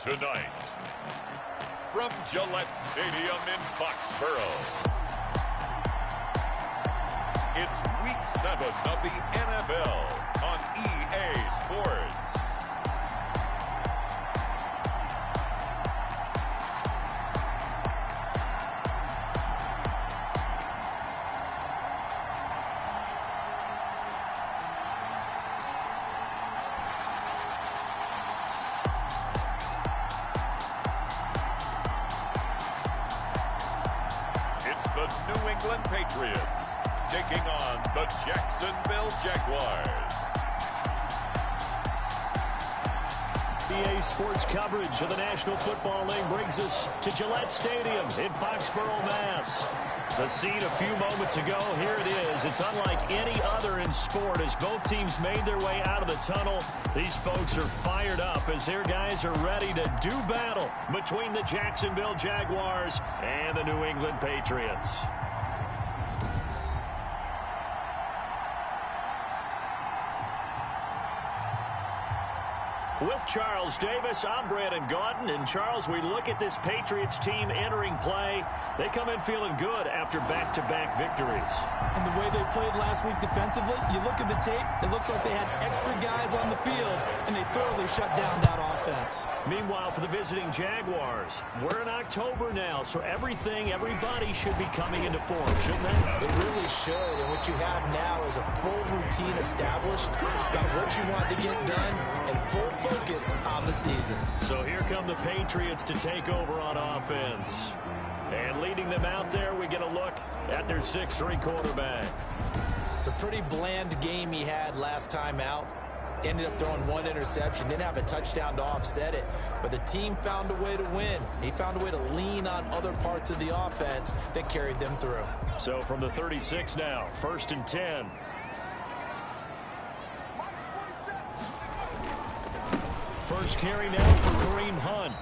Tonight, from Gillette Stadium in Foxborough, it's Week 7 of the NFL on EA Sports. The New England Patriots taking on the Jacksonville Jaguars. EA Sports coverage of the National Football League brings us to Gillette Stadium in Foxborough, Mass. The scene a few moments ago, here it is. It's unlike any other in sport as both teams made their way out of the tunnel. These folks are fired up as their guys are ready to do battle between the Jacksonville Jaguars and the New England Patriots. With Charles Davis, I'm Brandon Gaudin. And, Charles, we look at this Patriots team entering play. They come in feeling good after back-to-back victories. And the way they played last week defensively, you look at the tape, it looks like they had extra guys on the field, and they thoroughly shut down that offense. Meanwhile, for the visiting Jaguars, we're in October now, so everybody should be coming into form, shouldn't they? They really should, and what you have now is a full routine established about what you want to get done and full focus on the season. So here come the Patriots to take over on offense. And leading them out there, we get a look at their 6'3" quarterback. It's a pretty bland game he had last time out. Ended up throwing one interception, didn't have a touchdown to offset it, but the team found a way to win. He found a way to lean on other parts of the offense that carried them through. So from the 36 now, 1st and 10. First carry now for Kareem Hunt.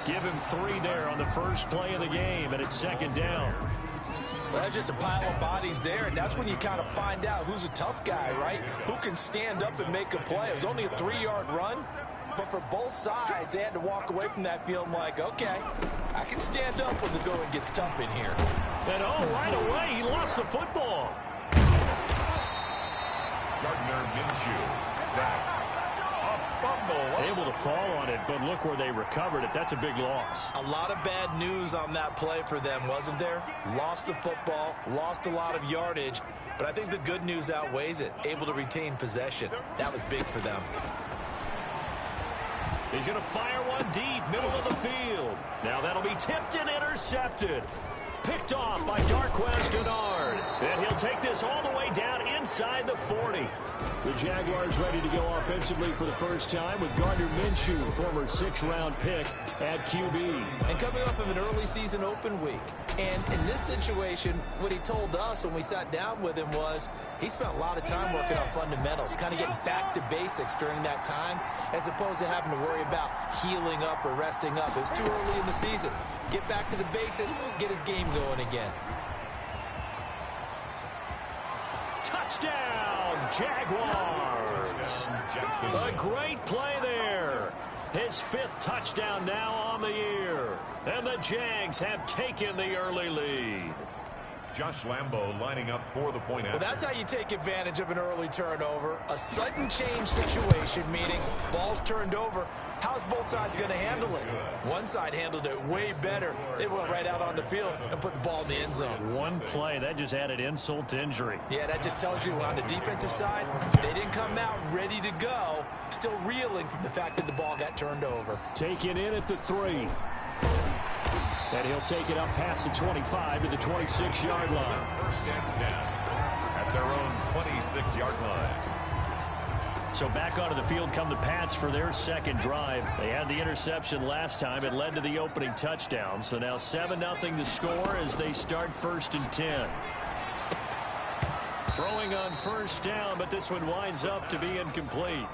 Give him 3 there on the first play of the game, and it's 2nd down. Well, that's just a pile of bodies there, and that's when you kind of find out who's a tough guy, right? Who can stand up and make a play. It was only a 3-yard run, but for both sides, they had to walk away from that feeling like, okay, I can stand up when the going gets tough in here. And right away, he lost the football. Gardner Minshew, sacked. Able to fall on it, but look where they recovered it. That's a big loss. A lot of bad news on that play for them, wasn't there? Lost the football, lost a lot of yardage, but I think the good news outweighs it. Able to retain possession. That was big for them. He's going to fire one deep, middle of the field. Now that'll be tipped and intercepted. Picked off by Darquez Dennard. And he'll take this all the way down inside the 40. The Jaguars ready to go offensively for the first time with Gardner Minshew, former 6th-round pick at QB. And coming off of an early season open week. And in this situation, what he told us when we sat down with him was he spent a lot of time working on fundamentals, kind of getting back to basics during that time, as opposed to having to worry about healing up or resting up. It was too early in the season. Get back to the basics, get his game going again. Touchdown, Jaguars. A great play there. His 5th touchdown now on the year. And the Jags have taken the early lead. Josh Lambo lining up for the point after. Well, that's how you take advantage of an early turnover. A sudden change situation, meaning balls turned over. How's both sides going to handle it? One side handled it way better. They went right out on the field and put the ball in the end zone. One play, that just added insult to injury. Yeah, that just tells you on the defensive side, they didn't come out ready to go, still reeling from the fact that the ball got turned over. Taken in at the 3. And he'll take it up past the 25 to the 26-yard line. 1st and 10 at their own 26-yard line. So back onto the field come the Pats for their 2nd drive. They had the interception last time. It led to the opening touchdown. So now 7-0 to score as they start 1st and 10. Throwing on 1st down, but this one winds up to be incomplete.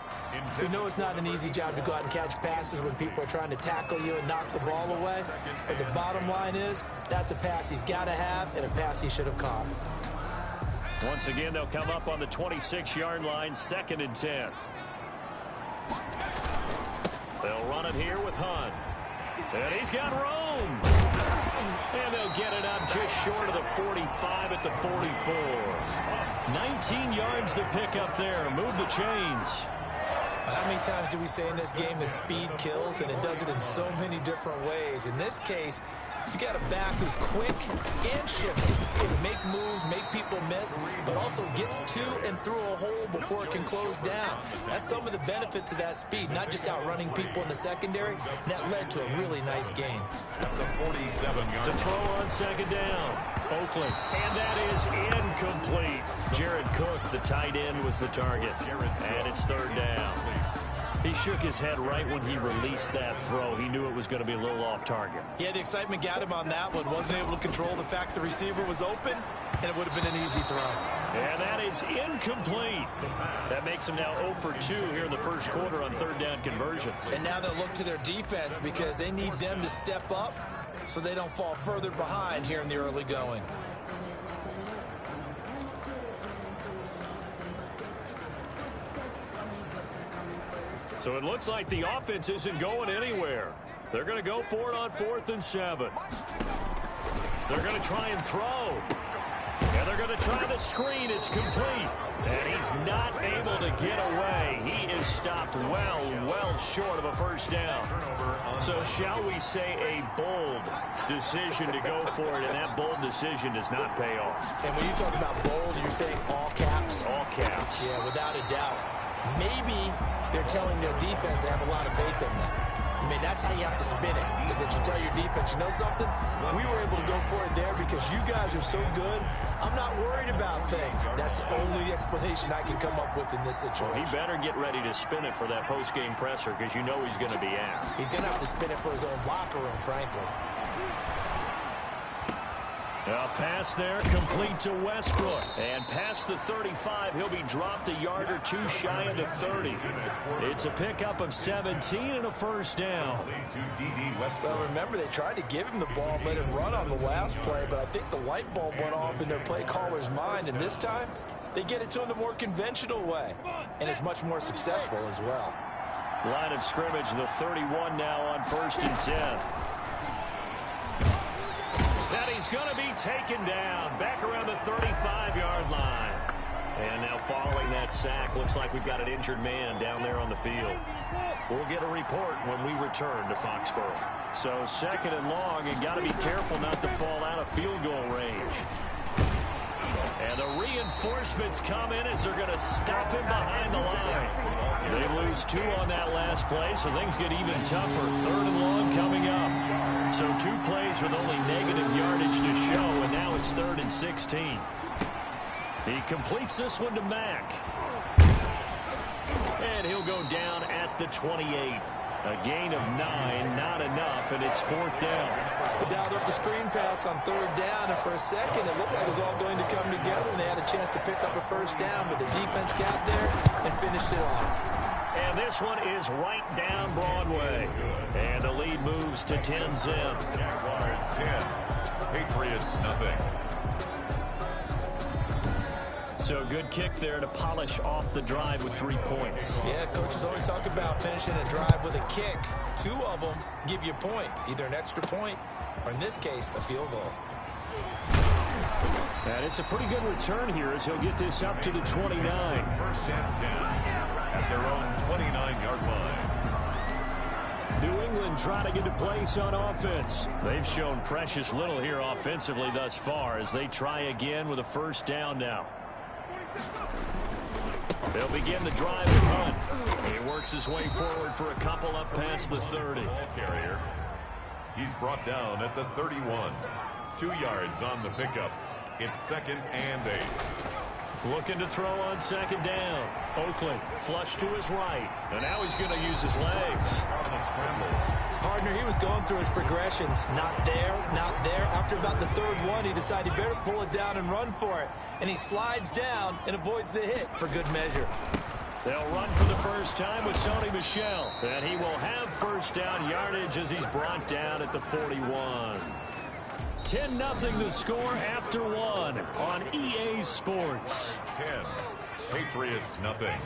We know it's not an easy job to go out and catch passes when people are trying to tackle you and knock the ball away. But the bottom line is, that's a pass he's got to have and a pass he should have caught. Once again, they'll come up on the 26-yard line, 2nd and 10. They'll run it here with Hunt. And he's got room. And they'll get it up just short of the 45 at the 44. 19 yards to pick up there. Move the chains. How many times do we say in this game that speed kills, and it does it in so many different ways? In this case, you got a back who's quick and shifty. Can make moves, make people miss, but also gets to and through a hole before it can close down. That's some of the benefits of that speed, not just outrunning people in the secondary. That led to a really nice gain. At the 47-yard To throw on second down, Oakley. And that is incomplete. Jared Cook, the tight end, was the target. And it's third down. He shook his head right when he released that throw. He knew it was going to be a little off target. Yeah, the excitement got him on that one. Wasn't able to control the fact the receiver was open, and it would have been an easy throw. And that is incomplete. That makes him now 0 for 2 here in the first quarter on third down conversions. And now they'll look to their defense because they need them to step up so they don't fall further behind here in the early going. So it looks like the offense isn't going anywhere. They're going to go for it on 4th and 7. They're going to try and throw. And they're going to try the screen. It's complete. And he's not able to get away. He is stopped well short of a first down. So shall we say a bold decision to go for it, and that bold decision does not pay off. And when you talk about bold, you're saying all caps? All caps. Yeah, without a doubt. Maybe they're telling their defense they have a lot of faith in them. I mean, that's how you have to spin it. Is that you tell your defense, you know something? We were able to go for it there because you guys are so good. I'm not worried about things. That's the only explanation I can come up with in this situation. Well, he better get ready to spin it for that post-game presser because you know he's going to be asked. He's going to have to spin it for his own locker room, frankly. A pass there, complete to Westbrook. And past the 35, he'll be dropped a yard or two shy of the 30. It's a pickup of 17 and a first down. Well, remember, they tried to give him the ball and let him run on the last play, but I think the light bulb went off in their play caller's mind, and this time, they get it to him the more conventional way, and it's much more successful as well. Line of scrimmage, the 31 now on 1st and 10. That he's going to be taken down back around the 35-yard line. And now following that sack, looks like we've got an injured man down there on the field. We'll get a report when we return to Foxborough. So 2nd and long, and got to be careful not to fall out of field goal range. And the reinforcements come in as they're going to stop him behind the line. They lose 2 on that last play, so things get even tougher. 3rd and long coming up. So 2 plays with only negative yardage to show, and now it's 3rd and 16. He completes this one to Mack. And he'll go down at the 28. A gain of 9, not enough, and it's 4th down. Dialed up the screen pass on 3rd down, and for a second it looked like it was all going to come together, and they had a chance to pick up a first down, but the defense got there and finished it off. And this one is right down Broadway. And the lead moves to 10-zip. Jaguars 10, Patriots nothing. So good kick there to polish off the drive with 3 points. Yeah, coaches always talk about finishing a drive with a kick. 2 of them give you points, either an extra point or, in this case, a field goal. And it's a pretty good return here as he'll get this up to the 29. 1st and 10 at their own 29-yard line. New England trying to get a place on offense. They've shown precious little here offensively thus far as they try again with a first down now. They'll begin the drive with Hunt. He works his way forward for a couple up past the 30. Ball carrier. He's brought down at the 31. 2 yards on the pickup. It's 2nd and 8. Looking to throw on 2nd down. Oakley flush to his right. And now he's going to use his legs. On the scramble. Partner, he was going through his progressions. Not there, not there. After about the 3rd one, he decided he better pull it down and run for it. And he slides down and avoids the hit for good measure. They'll run for the first time with Sony Michel. And he will have first down yardage as he's brought down at the 41. 10-0 the score after 1 on EA Sports. 10, Patriots nothing.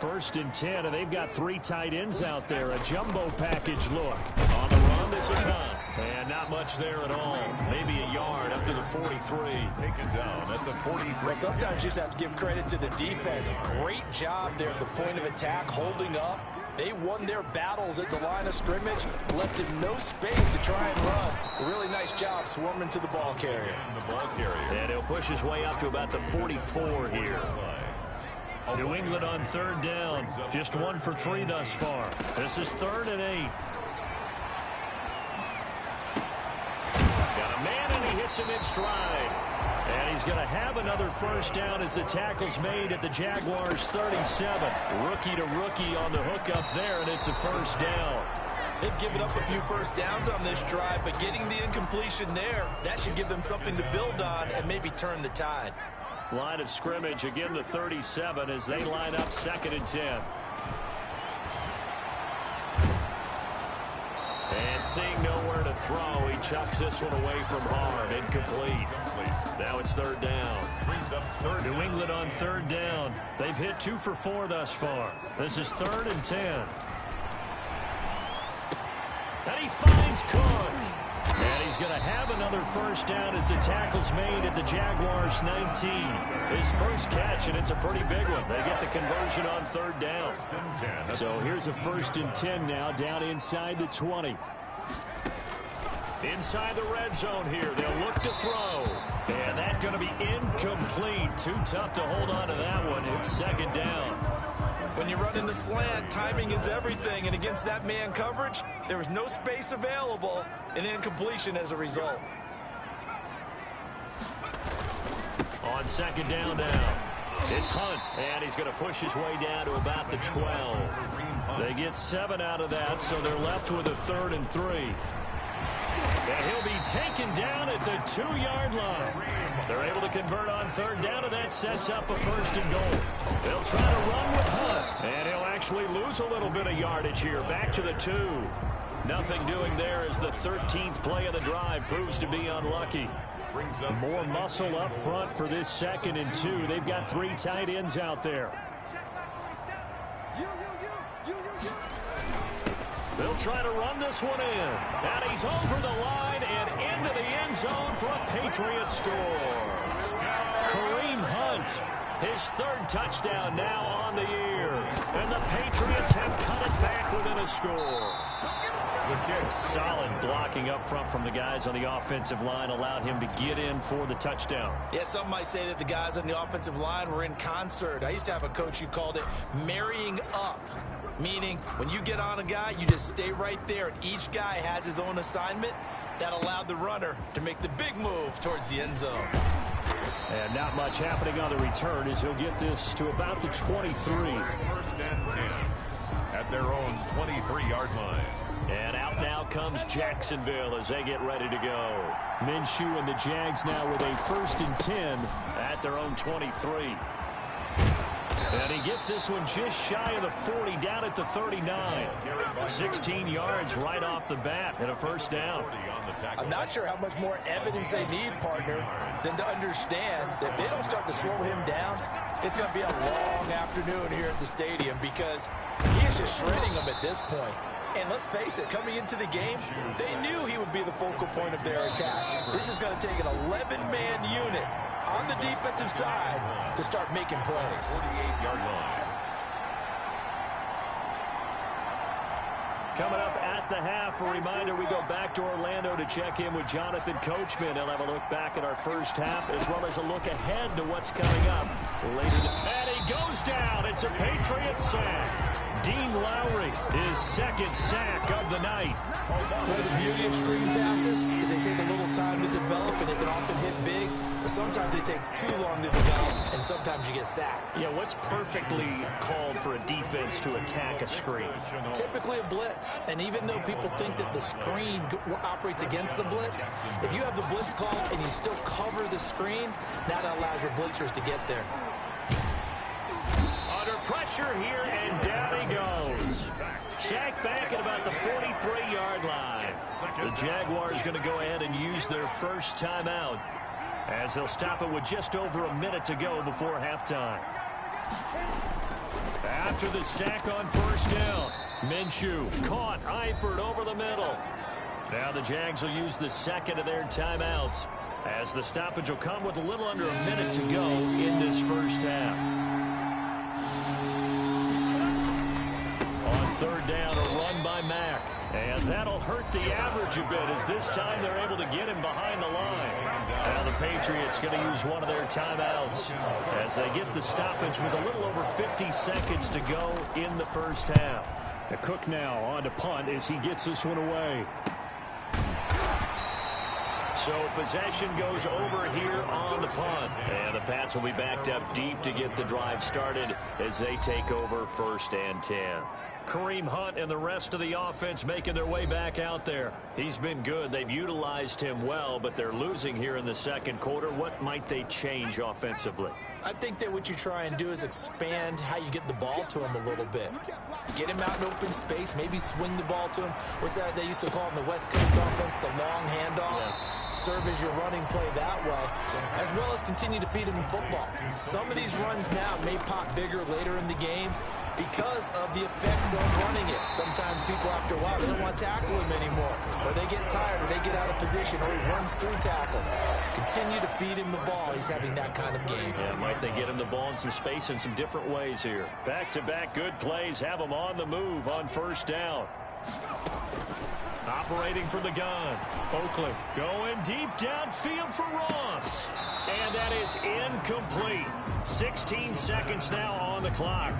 1st and 10, and they've got 3 tight ends out there. A jumbo package look. On the run, this is Hunt. And not much there at all. Maybe a yard up to the 43. Taken down at the 43. Well, sometimes you just have to give credit to the defense. Great job there at the point of attack, holding up. They won their battles at the line of scrimmage, left him no space to try and run. A really nice job swarming to the ball carrier. And he'll push his way up to about the 44 here. New England on 3rd down. Just 1 for 3 thus far. This is 3rd and 8. Got a man, and he hits him in stride. And he's going to have another 1st down as the tackle's made at the Jaguars 37. Rookie to rookie on the hook up there, and it's a 1st down. They've given up a few 1st downs on this drive, but getting the incompletion there, that should give them something to build on and maybe turn the tide. Line of scrimmage, again the 37 as they line up 2nd and 10. And seeing nowhere to throw, he chucks this one away from harm. Incomplete. Now it's 3rd down. New England on 3rd down. They've hit 2 for 4 thus far. This is 3rd and 10. And he finds Cook. And he's going to have another 1st down as the tackle's made at the Jaguars 19. His first catch, and it's a pretty big one. They get the conversion on 3rd down. So here's a 1st and 10 now, down inside the 20. Inside the red zone here. They'll look to throw. And that's going to be incomplete. Too tough to hold on to that one. It's 2nd down. When you run in the slant, timing is everything. And against that man coverage, there was no space available. An incompletion as a result. On 2nd down now. It's Hunt, and he's going to push his way down to about the 12. They get 7 out of that, so they're left with a 3rd and 3. And he'll be taken down at the 2-yard line. They're able to convert on 3rd down, and that sets up a 1st and goal. They'll try to run with Hunt, and he'll actually lose a little bit of yardage here. Back to the 2. Nothing doing there as the 13th play of the drive proves to be unlucky. More muscle up front for this 2nd and 2. They've got 3 tight ends out there. They'll try to run this one in. And he's over the line and into the end zone for a Patriots score. Kareem Hunt, his 3rd touchdown now on the year. And the Patriots have cut it back within a score. Solid blocking up front from the guys on the offensive line allowed him to get in for the touchdown. Yeah, some might say that the guys on the offensive line were in concert. I used to have a coach who called it marrying up, meaning when you get on a guy, you just stay right there, and each guy has his own assignment. That allowed the runner to make the big move towards the end zone. And not much happening on the return as he'll get this to about the 23. 1st and 10 at their own 23-yard line. And out now comes Jacksonville as they get ready to go. Minshew and the Jags now with a 1st and 10 at their own 23. And he gets this one just shy of the 40, down at the 39. 16 yards right off the bat and a 1st down. I'm not sure how much more evidence they need, partner, than to understand that if they don't start to slow him down, it's going to be a long afternoon here at the stadium because he is just shredding them at this point. And let's face it, coming into the game, they knew he would be the focal point of their attack. This is going to take an 11-man unit on the defensive side to start making plays. 48-yard line. Coming up at the half, a reminder, we go back to Orlando to check in with Jonathan Coachman. He'll have a look back at our first half as well as a look ahead to what's coming up later. And he goes down. It's a Patriots sack. Dean Lowry, his 2nd sack of the night. One of the beauty of screen passes is they take a little time to develop, and they can often hit big, but sometimes they take too long to develop, and sometimes you get sacked. Yeah, what's perfectly called for a defense to attack a screen? Typically a blitz, and even though people think that the screen operates against the blitz, if you have the blitz called and you still cover the screen, that allows your blitzers to get there. Under pressure here, and down he goes. Sacked back at about the 43-yard line. The Jaguars going to go ahead and use their first timeout as they'll stop it with just over a minute to go before halftime. After the sack on first down, Minshew caught Eifert over the middle. Now the Jags will use the second of their timeouts, as the stoppage will come with a little under a minute to go in this first half. On third down, a run by Mack. And that'll hurt the average a bit, as this time they're able to get him behind the line. Now the Patriots going to use one of their timeouts as they get the stoppage with a little over 50 seconds to go in the first half. The Cook now on to punt as he gets this one away. So possession goes over here on the punt. And the Pats will be backed up deep to get the drive started as they take over 1st and 10. Kareem Hunt and the rest of the offense making their way back out there. He's been good. They've utilized him well, but they're losing here in the second quarter. What might they change offensively? I think that what you try and do is expand how you get the ball to him a little bit. Get him out in open space, maybe swing the ball to him. What's that they used to call in the West Coast offense, the long handoff? Yeah. Serve as your running play that way, as well as continue to feed him the football. Some of these runs now may pop bigger later in the game because of the effects of running it. Sometimes people, after a while, they don't want to tackle him anymore, or they get tired, or they get out of position, or he runs through tackles. Continue to feed him the ball. He's having that kind of game. Yeah, might they get him the ball in some space in some different ways here. Back-to-back good plays have him on the move on first down. Operating from the gun. Oakley going deep downfield for Ross. And that is incomplete. 16 seconds now on the clock.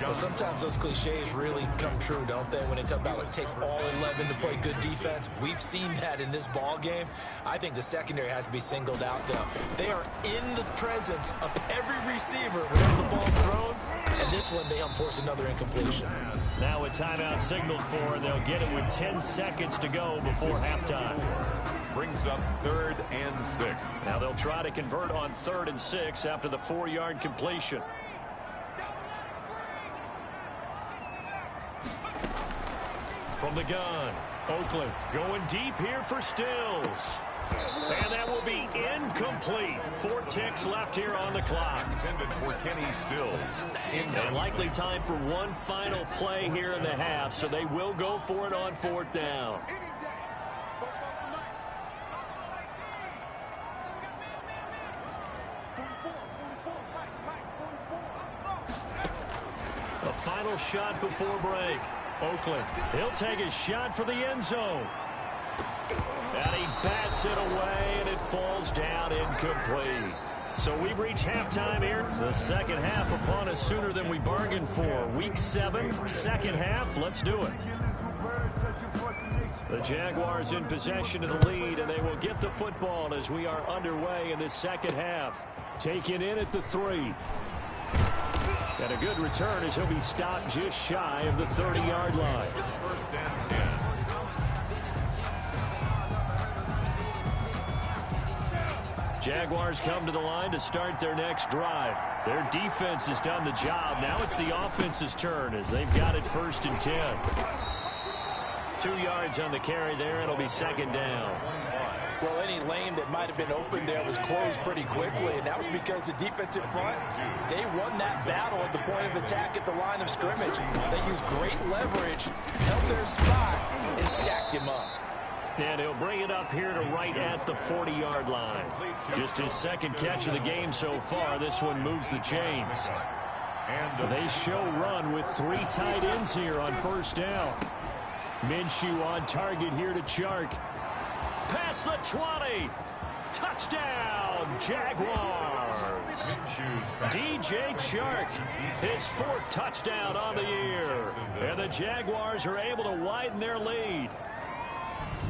Well, sometimes those cliches really come true, don't they? When they talk about it takes all 11 to play good defense. We've seen that in this ball game. I think the secondary has to be singled out, though. They are in the presence of every receiver whenever the ball's thrown. And this one, they help force another incompletion. Now a timeout signaled for, and they'll get it with 10 seconds to go before halftime. Brings up 3rd and 6. Now they'll try to convert on 3rd and 6 after the 4-yard completion. From the gun, Oakley going deep here for Stills. And that will be incomplete. 4 ticks left here on the clock. Intended for Kenny Stills. And likely time for one final play here in the half, so they will go for it on 4th down. A final shot before break. Oakley, he'll take a shot for the end zone. And he bats it away, and it falls down incomplete. So we've reached halftime here. The second half upon us sooner than we bargained for. Week 7, second half. Let's do it. The Jaguars in possession of the lead, and they will get the football as we are underway in this second half. Taken in at the 3. And a good return as he'll be stopped just shy of the 30-yard line. 1st and 10. Jaguars come to the line to start their next drive. Their defense has done the job. Now it's the offense's turn as they've got it 1st and 10. 2 yards on the carry there. It'll be 2nd down. Well, any lane that might have been open there was closed pretty quickly, and that was because the defensive front, they won that battle at the point of attack at the line of scrimmage. They used great leverage, held their spot, and stacked him up. And he'll bring it up here to right at the 40-yard line. Just his 2nd catch of the game so far. This one moves the chains. They show run with 3 tight ends here on 1st down. Minshew on target here to Chark. Past the 20. Touchdown, Jaguars. DJ Chark, his 4th touchdown on the year. And the Jaguars are able to widen their lead.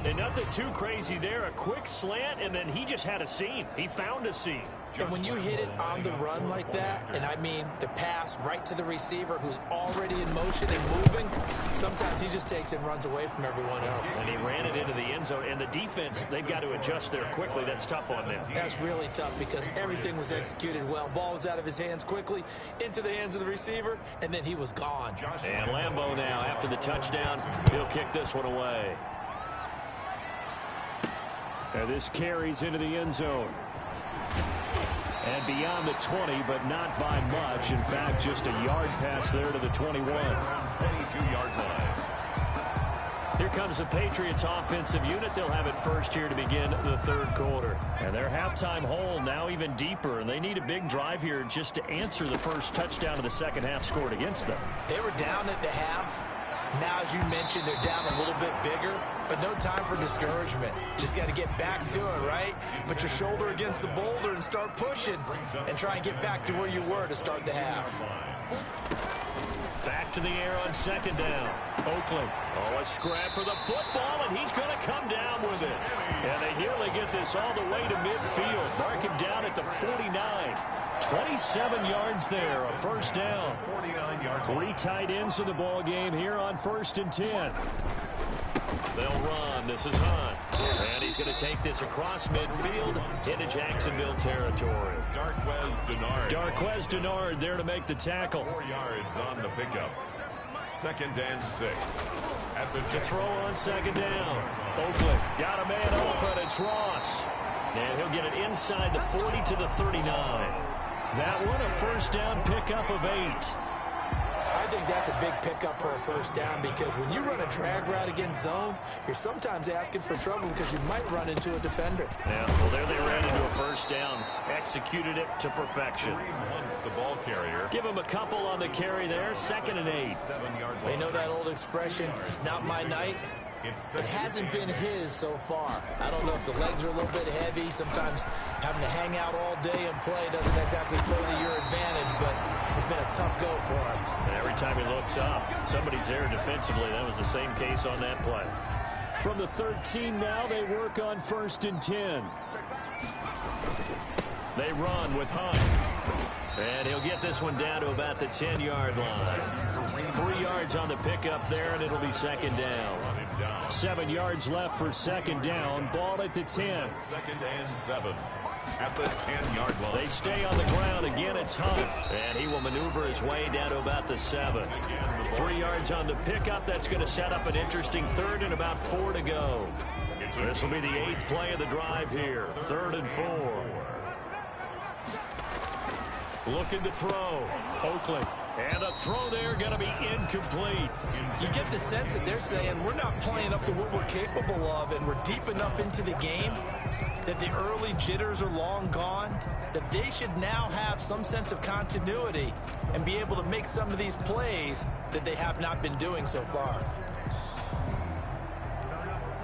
And nothing too crazy there. A quick slant, and then he just had a seam. He found a seam. And when you hit it on the run like that, and I mean the pass right to the receiver who's already in motion and moving, sometimes he just takes and runs away from everyone else. And he ran it into the end zone. And the defense, they've got to adjust there quickly. That's tough on them. That's really tough because everything was executed well. Ball was out of his hands quickly, into the hands of the receiver, and then he was gone. And Lambeau now, after the touchdown, he'll kick this one away. And this carries into the end zone. And beyond the 20, but not by much. In fact, just a yard pass there to the 21. 22-yard line. Here comes the Patriots offensive unit. They'll have it first here to begin the third quarter. And their halftime hole now even deeper. And they need a big drive here just to answer the first touchdown of the second half scored against them. They were down at the half. Now, as you mentioned, they're down a little bit bigger, but no time for discouragement. Just got to get back to it, right? Put your shoulder against the boulder and start pushing and try and get back to where you were to start the half. Back to the air on second down. Oakland. Oh, a scrap for the football, and he's going to come down with it. And they nearly get this all the way to midfield. Mark him down at the 49. 27 yards there, a first down. 49 yards. 3 tight ends in the ball game here on 1st and 10. They'll run. This is Hunt. And he's going to take this across midfield into Jacksonville territory. Darquez Denard there to make the tackle. 4 yards on the pickup. 2nd and 6. At the to throw on second down. Oakland got a man open. It's Ross. And he'll get it inside the 40 to the 39. That one a first down pickup of 8. I think that's a big pickup for a first down because when you run a drag route against zone, you're sometimes asking for trouble because you might run into a defender. Yeah, well, there they ran into a first down. Executed it to perfection. The ball carrier. Give him a couple on the carry there. 2nd and 8. 7-yard line. They know that old expression, it's not my night. It hasn't been his so far. I don't know if the legs are a little bit heavy. Sometimes having to hang out all day and play doesn't exactly play to your advantage, but it's been a tough go for him. And every time he looks up, somebody's there defensively. That was the same case on that play. From the 13 now, they work on 1st and 10. They run with Hunt. And he'll get this one down to about the 10-yard line. 3 yards on the pickup there, and it'll be second down. 7 yards left for second down. Ball at the 10. 2nd and 7. At the 10-yard line. They stay on the ground. Again, it's Hunt. And he will maneuver his way down to about the 7. 3 yards on the pickup. That's going to set up an interesting 3rd and about 4 to go. This will be the 8th play of the drive here. 3rd and 4. Looking to throw. Oakland. And the throw there going to be incomplete. You get the sense that they're saying we're not playing up to what we're capable of, and we're deep enough into the game that the early jitters are long gone, that they should now have some sense of continuity and be able to make some of these plays that they have not been doing so far.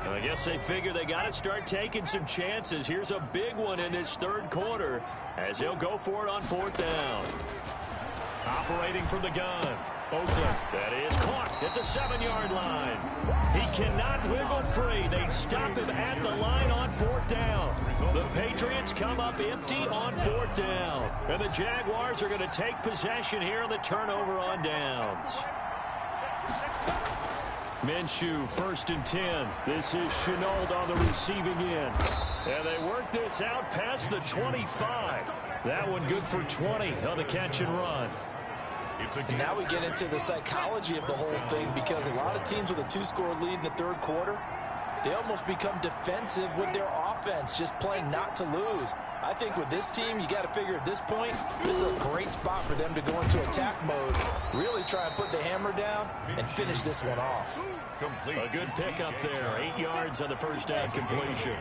I guess they figure they got to start taking some chances. Here's a big one in this third quarter as he'll go for it on 4th down. Operating from the gun. Oakland. That is caught at the 7-yard line. He cannot wiggle free. They stop him at the line on 4th down. The Patriots come up empty on 4th down. And the Jaguars are going to take possession here on the turnover on downs. Minshew, 1st and 10. This is Chenault on the receiving end. And they work this out past the 25. That one good for 20 on the catch and run. And now we get into the psychology of the whole thing because a lot of teams with a 2-score lead in the third quarter, they almost become defensive with their offense, just playing not to lose. I think with this team, you got to figure at this point, this is a great spot for them to go into attack mode, really try and put the hammer down and finish this one off. A good pickup there. 8 yards on the first down completion.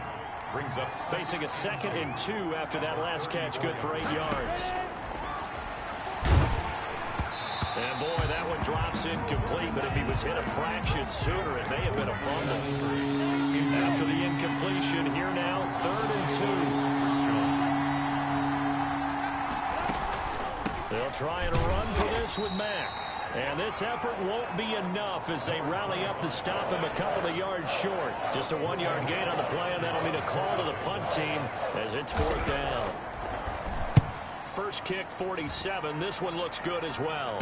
Brings up facing a 2nd and 2 after that last catch, good for 8 yards. And boy, that one drops incomplete, but if he was hit a fraction sooner, it may have been a fumble. After the incompletion, here now, 3rd and 2. They'll try and run for this with Mack. And this effort won't be enough as they rally up to stop him a couple of yards short. Just a 1-yard gain on the play, and that'll mean a call to the punt team as it's 4th down. First kick, 47. This one looks good as well.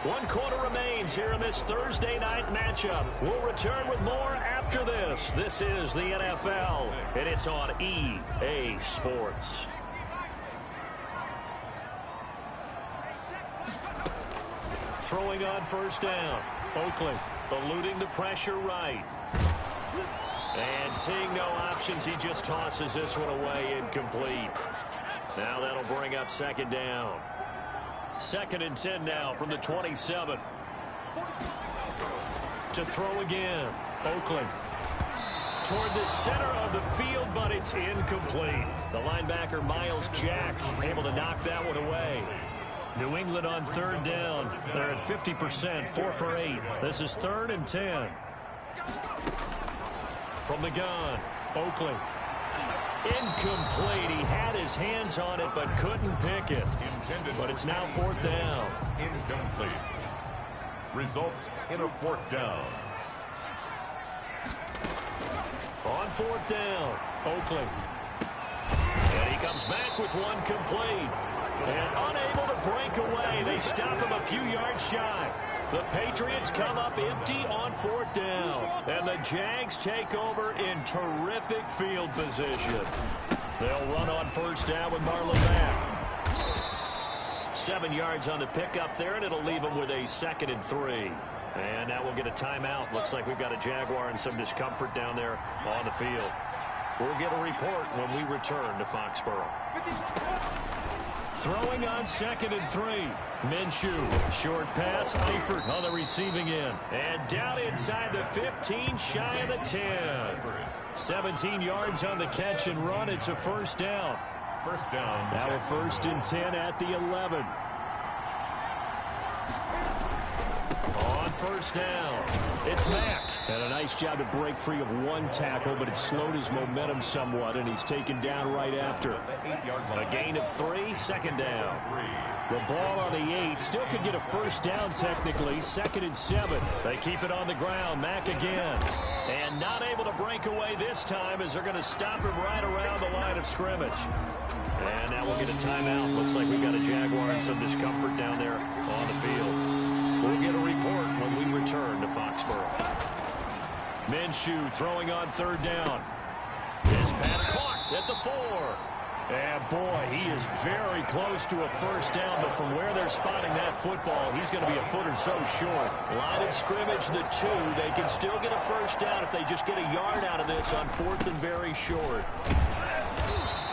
One quarter remains here in this Thursday night matchup. We'll return with more after this. This is the NFL, and it's on EA Sports. Throwing on 1st down. Oakland eluding the pressure right. And seeing no options, he just tosses this one away, incomplete. Now that'll bring up second down. 2nd and 10 now from the 27. To throw again. Oakley. Toward the center of the field, but it's incomplete. The linebacker, Miles Jack, able to knock that one away. New England on 3rd down. They're at 50%, 4 for 8. This is 3rd and 10. From the gun, Oakley. Incomplete. He had his hands on it, but couldn't pick it. But it's now 4th down. Incomplete. Results in a 4th down. On 4th down, Oakley. And he comes back with one complete. And unable to break away. They stop him a few yards shy. The Patriots come up empty on 4th down. And the Jags take over in terrific field position. They'll run on 1st down with Marlon back. 7 yards on the pickup there, and it'll leave them with a 2nd and 3. And now we'll get a timeout. Looks like we've got a Jaguar and some discomfort down there on the field. We'll get a report when we return to Foxborough. Throwing on 2nd and 3. Minshew. Short pass. Eifert on the receiving end. And down inside the 15, shy of the 10. 17 yards on the catch and run. It's a 1st down. 1st down. Now a 1st and 10 at the 11. On 1st down, it's Mack. And a nice job to break free of one tackle, but it slowed his momentum somewhat, and he's taken down right after. A gain of 3, 2nd down. The ball on the 8, still could get a 1st down technically, 2nd and 7. They keep it on the ground, Mack again. And not able to break away this time as they're going to stop him right around the line of scrimmage. And now we'll get a timeout. Looks like we've got a Jaguar and some discomfort down there on the field. We'll get a report when we return to Foxborough. Minshew throwing on 3rd down. His pass caught at the 4. And boy, he is very close to a 1st down, but from where they're spotting that football, he's going to be a foot or so short. Line of scrimmage, the 2. They can still get a 1st down if they just get a yard out of this on 4th and very short.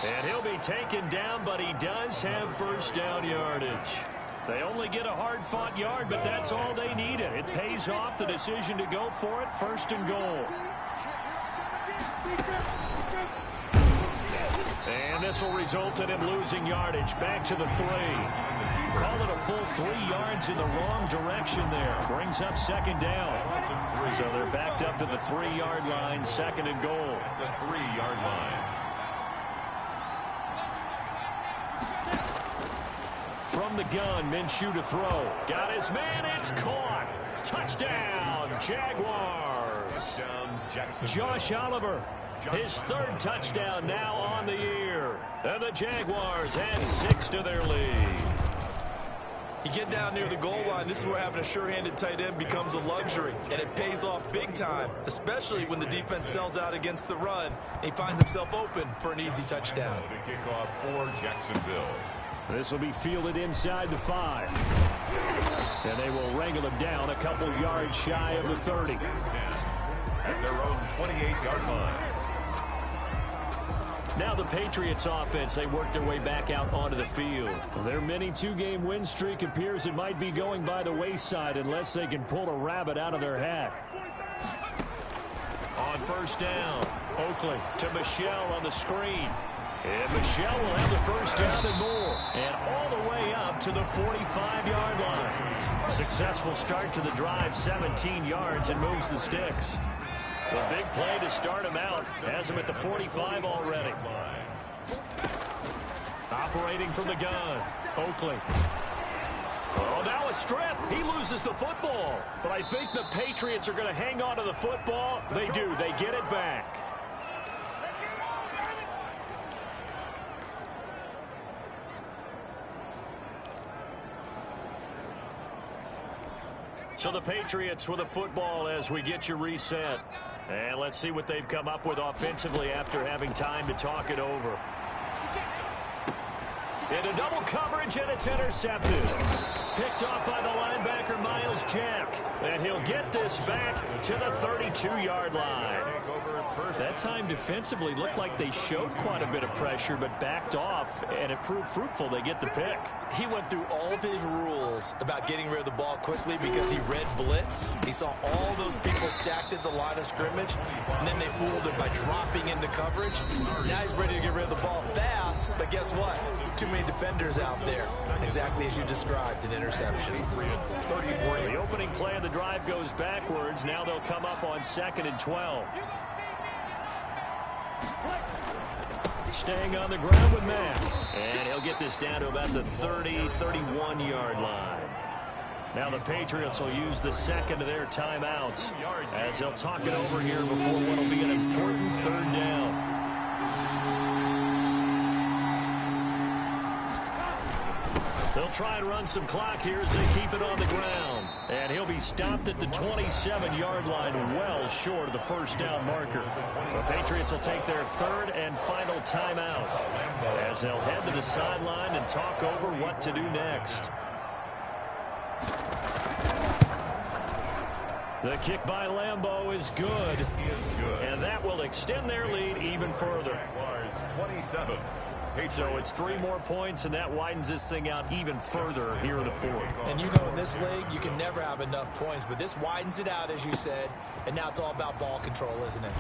And he'll be taken down, but he does have 1st down yardage. They only get a hard-fought yard, but that's all they needed. It pays off the decision to go for it, 1st and goal. And this will result in him losing yardage. Back to the 3. Call it a full 3 yards in the wrong direction there. Brings up 2nd down. So they're backed up to the 3-yard line, 2nd and goal. The 3-yard line. From the gun, Minshew to throw. Got his man, it's caught. Touchdown, Jaguars. Touchdown, Jacksonville. Josh Oliver, his 3rd touchdown now on the year. And the Jaguars add 6 to their lead. You get down near the goal line, this is where having a sure-handed tight end becomes a luxury, and it pays off big time, especially when the defense sells out against the run. He finds himself open for an easy touchdown. The kickoff for Jacksonville. This will be fielded inside the 5. And they will wrangle him down a couple yards shy of the 30. At their own 28-yard line. Now the Patriots offense, they work their way back out onto the field. Their mini 2-game win streak appears it might be going by the wayside unless they can pull a rabbit out of their hat. On 1st down, Oakley to Michelle on the screen. And Michelle will have the 1st down and more. And all the way up to the 45-yard line. Successful start to the drive, 17 yards, and moves the sticks. The big play to start him out. Has him at the 45 already. Operating from the gun, Oakley. Oh, now a strip. He loses the football. But I think the Patriots are going to hang on to the football. They do. They get it back. So the Patriots with a football as we get you reset. And let's see what they've come up with offensively after having time to talk it over. Into double coverage, and it's intercepted. Picked off by the linebacker, Miles Jack. And he'll get this back to the 32-yard line. That time defensively looked like they showed quite a bit of pressure, but backed off, and it proved fruitful. They get the pick. He went through all of his rules about getting rid of the ball quickly because he read blitz. He saw all those people stacked at the line of scrimmage, and then they fooled him by dropping into coverage. Now he's ready to get rid of the ball fast, but guess what? Too many defenders out there. Exactly as you described, an interception. The opening play of the drive goes backwards. Now they'll come up on 2nd and 12. Staying on the ground with Matt. And he'll get this down to about the 30, 31-yard line. Now the Patriots will use the second of their timeouts as they'll talk it over here before what will be an important 3rd down. They'll try and run some clock here as they keep it on the ground. And he'll be stopped at the 27-yard line, well short of the 1st down marker. The Patriots will take their 3rd and final timeout as they'll head to the sideline and talk over what to do next. The kick by Lambeau is good. And that will extend their lead even further. 27. So it's 3 more points, and that widens this thing out even further here in the 4th. And you know, in this league, you can never have enough points, but this widens it out, as you said, and now it's all about ball control, isn't it?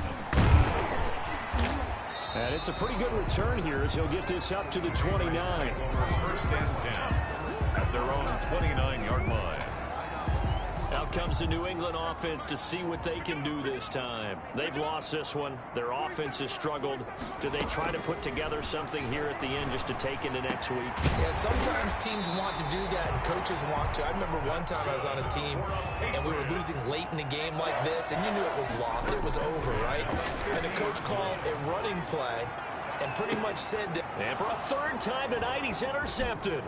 And it's a pretty good return here as he'll get this up to the 29. 1st and 10 at their own 29-yard line. Out comes the New England offense to see what they can do this time. They've lost this one. Their offense has struggled. Do they try to put together something here at the end just to take into next week? Yeah, sometimes teams want to do that and coaches want to. I remember one time I was on a team and we were losing late in a game like this, and you knew it was lost. It was over, right? And the coach called a running play and pretty much said to... And for a 3rd time tonight, he's intercepted.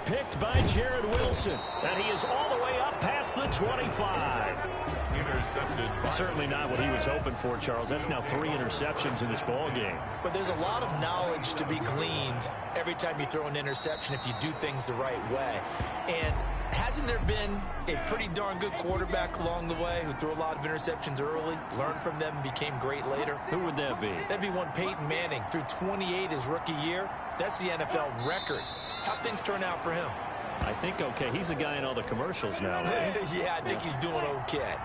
Picked by Jared Wilson. And he is all the way up past the 25. Intercepted. Certainly not what he was hoping for, Charles. That's now 3 interceptions in this ball game. But there's a lot of knowledge to be gleaned every time you throw an interception if you do things the right way. And hasn't there been a pretty darn good quarterback along the way who threw a lot of interceptions early, learned from them, and became great later? Who would that be? That'd be one Peyton Manning. Threw 28 his rookie year. That's the NFL record. How'd things turn out for him? I think okay. He's a guy in all the commercials now, right? Yeah, I think he's doing okay.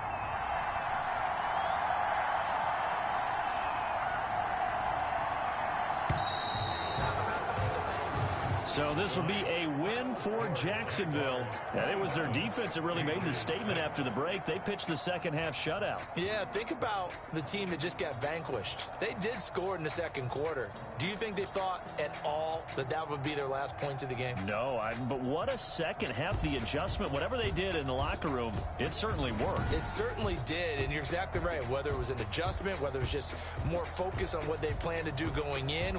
So this will be a win for Jacksonville. And it was their defense that really made the statement after the break. They pitched the second half shutout. Yeah, think about the team that just got vanquished. They did score in the 2nd quarter. Do you think they thought at all that that would be their last points of the game? No, but what a second half. The adjustment, whatever they did in the locker room, it certainly worked. It certainly did, and you're exactly right. Whether it was an adjustment, whether it was just more focus on what they planned to do going in,